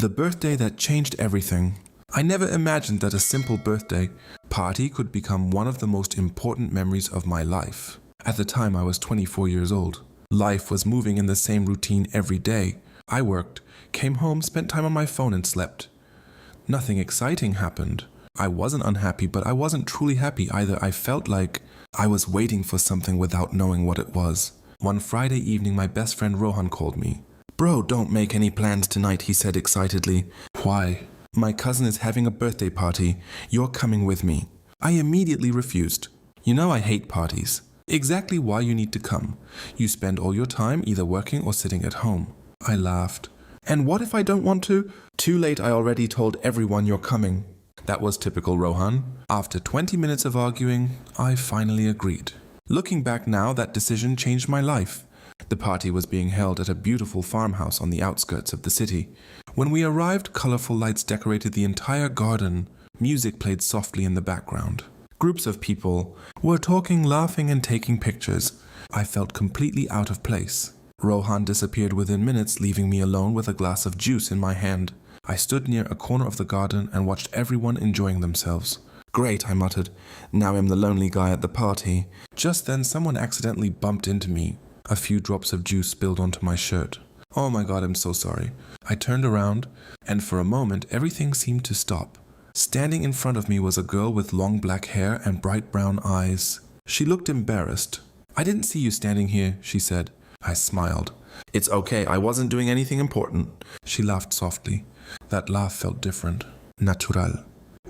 The birthday that changed everything. I never imagined that a simple birthday party could become one of the most important memories of my life. At the time, I was 24 years old. Life was moving in the same routine every day. I worked, came home, spent time on my phone and slept. Nothing exciting happened. I wasn't unhappy, but I wasn't truly happy either. I felt like I was waiting for something without knowing what it was. One Friday evening, my best friend Rohan called me. "Bro, don't make any plans tonight," he said excitedly. "Why?" "My cousin is having a birthday party. You're coming with me." I immediately refused. You know I hate parties. Exactly why you need to come. You spend all your time either working or sitting at home. I laughed. "And what if I don't want to?" "Too late, I already told everyone you're coming." That was typical Rohan. After 20 minutes of arguing, I finally agreed. Looking back now, that decision changed my life. The party was being held at a beautiful farmhouse on the outskirts of the city. When we arrived, colorful lights decorated the entire garden. Music played softly in the background. Groups of people were talking, laughing, and taking pictures. I felt completely out of place. Rohan disappeared within minutes, leaving me alone with a glass of juice in my hand. I stood near a corner of the garden and watched everyone enjoying themselves. "Great," I muttered. "Now I'm the lonely guy at the party." Just then, someone accidentally bumped into me. A few drops of juice spilled onto my shirt. "Oh my God, I'm so sorry." I turned around, and for a moment, everything seemed to stop. Standing in front of me was a girl with long black hair and bright brown eyes. She looked embarrassed. "I didn't see you standing here," she said. I smiled. "It's okay, I wasn't doing anything important." She laughed softly. That laugh felt different. Natural.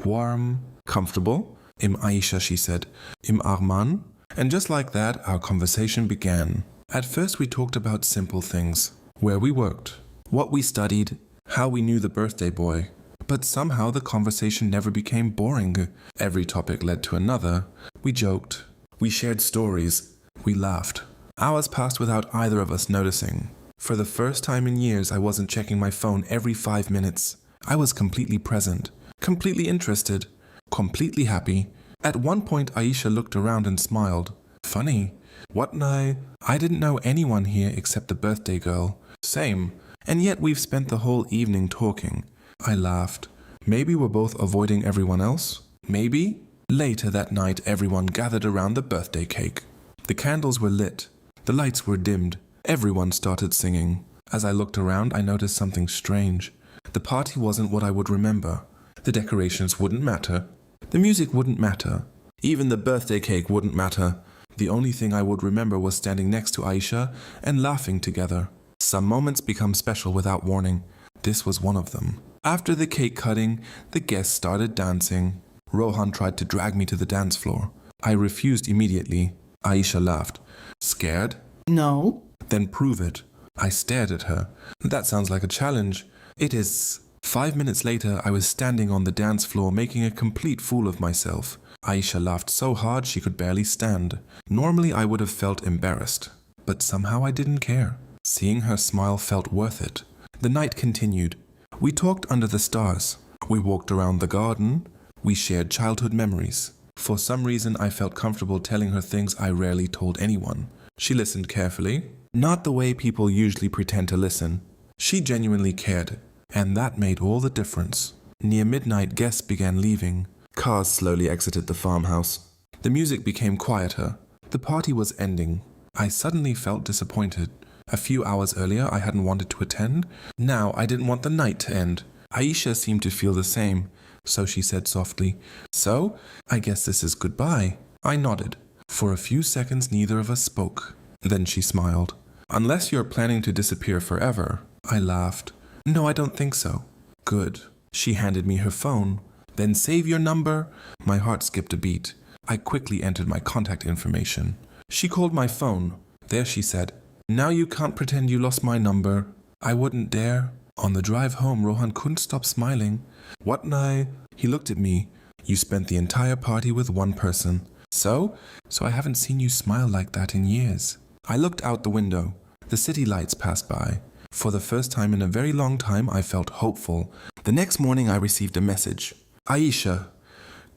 Warm. Comfortable. "Im Aisha," she said. "Im Armaan." And just like that, our conversation began. At first we talked about simple things. Where we worked. What we studied. How we knew the birthday boy. But somehow the conversation never became boring. Every topic led to another. We joked. We shared stories. We laughed. Hours passed without either of us noticing. For the first time in years, I wasn't checking my phone every 5 minutes. I was completely present, completely interested, completely happy. At one point, Aisha looked around and smiled. Funny. What now? I didn't know anyone here except the birthday girl. Same. And yet we've spent the whole evening talking. I laughed. Maybe we're both avoiding everyone else? Maybe? Later that night, everyone gathered around the birthday cake. The candles were lit. The lights were dimmed. Everyone started singing. As I looked around, I noticed something strange. The party wasn't what I would remember. The decorations wouldn't matter. The music wouldn't matter. Even the birthday cake wouldn't matter. The only thing I would remember was standing next to Aisha and laughing together. Some moments become special without warning. This was one of them. After the cake cutting, the guests started dancing. Rohan tried to drag me to the dance floor. I refused immediately. Aisha laughed. Scared? No. Then prove it. I stared at her. That sounds like a challenge. It is. 5 minutes later, I was standing on the dance floor making a complete fool of myself. Aisha laughed so hard she could barely stand. Normally I would have felt embarrassed, but somehow I didn't care. Seeing her smile felt worth it. The night continued. We talked under the stars. We walked around the garden. We shared childhood memories. For some reason, I felt comfortable telling her things I rarely told anyone. She listened carefully, not the way people usually pretend to listen. She genuinely cared, and that made all the difference. Near midnight, guests began leaving. Cars slowly exited the farmhouse. The music became quieter. The party was ending. I suddenly felt disappointed. A few hours earlier, I hadn't wanted to attend. Now, I didn't want the night to end. Aisha seemed to feel the same, so she said softly, "So, I guess this is goodbye." I nodded. For a few seconds, neither of us spoke. Then she smiled. "Unless you're planning to disappear forever." I laughed. "No, I don't think so." "Good." She handed me her phone. "Then save your number." My heart skipped a beat. I quickly entered my contact information. She called my phone. There she said, "Now you can't pretend you lost my number." I wouldn't dare. On the drive home, Rohan couldn't stop smiling. "What now?" He looked at me. "You spent the entire party with one person." So I haven't seen you smile like that in years." I looked out the window. The city lights passed by. For the first time in a very long time, I felt hopeful. The next morning, I received a message. "Aisha,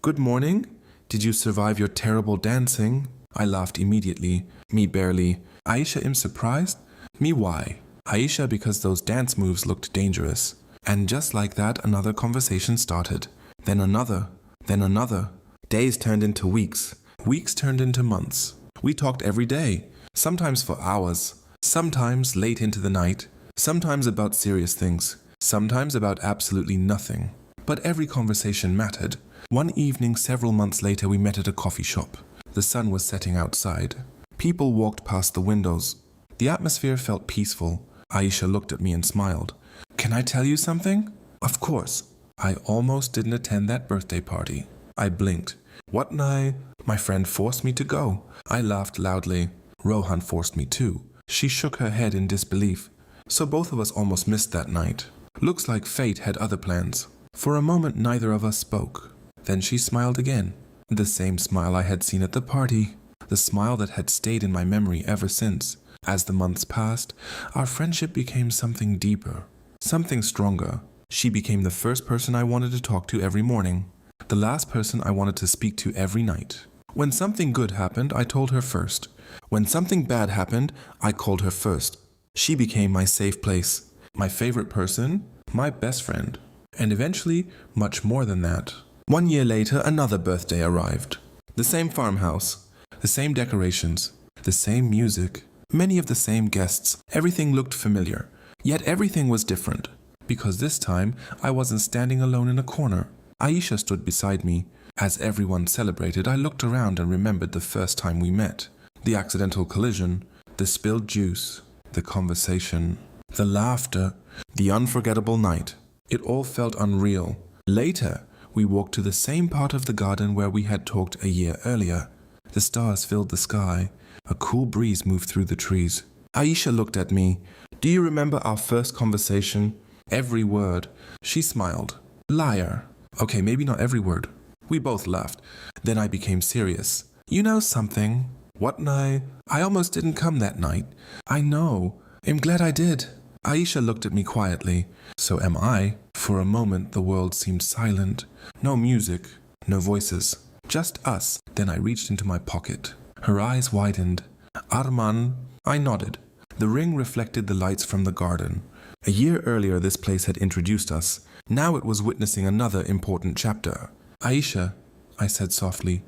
good morning. Did you survive your terrible dancing?" I laughed immediately. Me barely. Aisha, I'm surprised. Me why? Aisha, because those dance moves looked dangerous. And just like that, another conversation started. Then another. Then another. Days turned into weeks. Weeks turned into months. We talked every day, sometimes for hours, sometimes late into the night, sometimes about serious things, sometimes about absolutely nothing. But every conversation mattered. One evening several months later we met at a coffee shop. The sun was setting outside. People walked past the windows. The atmosphere felt peaceful. Aisha looked at me and smiled. "Can I tell you something?" "Of course." "I almost didn't attend that birthday party." I blinked. "What night?" "My friend forced me to go." I laughed loudly. "Rohan forced me too." She shook her head in disbelief. So both of us almost missed that night. Looks like fate had other plans. For a moment neither of us spoke. Then she smiled again. The same smile I had seen at the party. The smile that had stayed in my memory ever since. As the months passed, our friendship became something deeper, something stronger. She became the first person I wanted to talk to every morning. The last person I wanted to speak to every night. When something good happened, I told her first. When something bad happened, I called her first. She became my safe place, my favorite person, my best friend, and eventually much more than that. 1 year later, another birthday arrived. The same farmhouse, the same decorations, the same music, many of the same guests. Everything looked familiar, yet everything was different, because this time I wasn't standing alone in a corner. Aisha stood beside me. As everyone celebrated, I looked around and remembered the first time we met. The accidental collision, the spilled juice, the conversation, the laughter, the unforgettable night. It all felt unreal. Later, we walked to the same part of the garden where we had talked a year earlier. The stars filled the sky. A cool breeze moved through the trees. Aisha looked at me. "Do you remember our first conversation?" "Every word." She smiled. "Liar." "Okay, maybe not every word." We both laughed. Then I became serious. "You know something?" "What night?" "I almost didn't come that night." "I know. I'm glad I did." Aisha looked at me quietly. "So am I." For a moment the world seemed silent. No music, no voices, just us. Then I reached into my pocket. Her eyes widened. "Armaan." I nodded. The ring reflected the lights from the garden. A year earlier this place had introduced us. Now it was witnessing another important chapter. "Aisha," I said softly,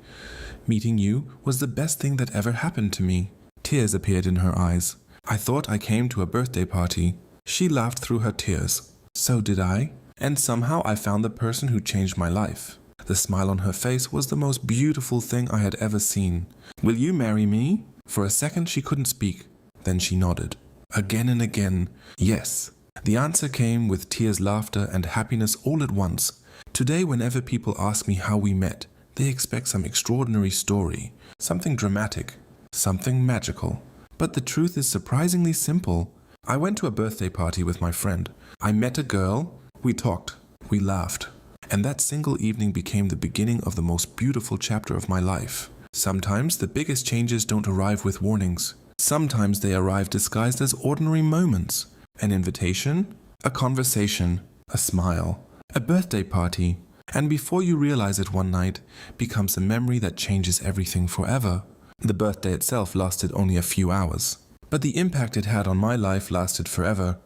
"meeting you was the best thing that ever happened to me." Tears appeared in her eyes. "I thought I came to a birthday party." She laughed through her tears. "So did I. And somehow I found the person who changed my life." The smile on her face was the most beautiful thing I had ever seen. "Will you marry me?" For a second she couldn't speak. Then she nodded. Again and again, yes. The answer came with tears, laughter, and happiness all at once. Today, whenever people ask me how we met, they expect some extraordinary story, something dramatic, something magical. But the truth is surprisingly simple. I went to a birthday party with my friend. I met a girl, we talked, we laughed. And that single evening became the beginning of the most beautiful chapter of my life. Sometimes the biggest changes don't arrive with warnings. Sometimes they arrive disguised as ordinary moments. An invitation, a conversation, a smile, a birthday party. And before you realize it, one night becomes a memory that changes everything forever. The birthday itself lasted only a few hours, but the impact it had on my life lasted forever.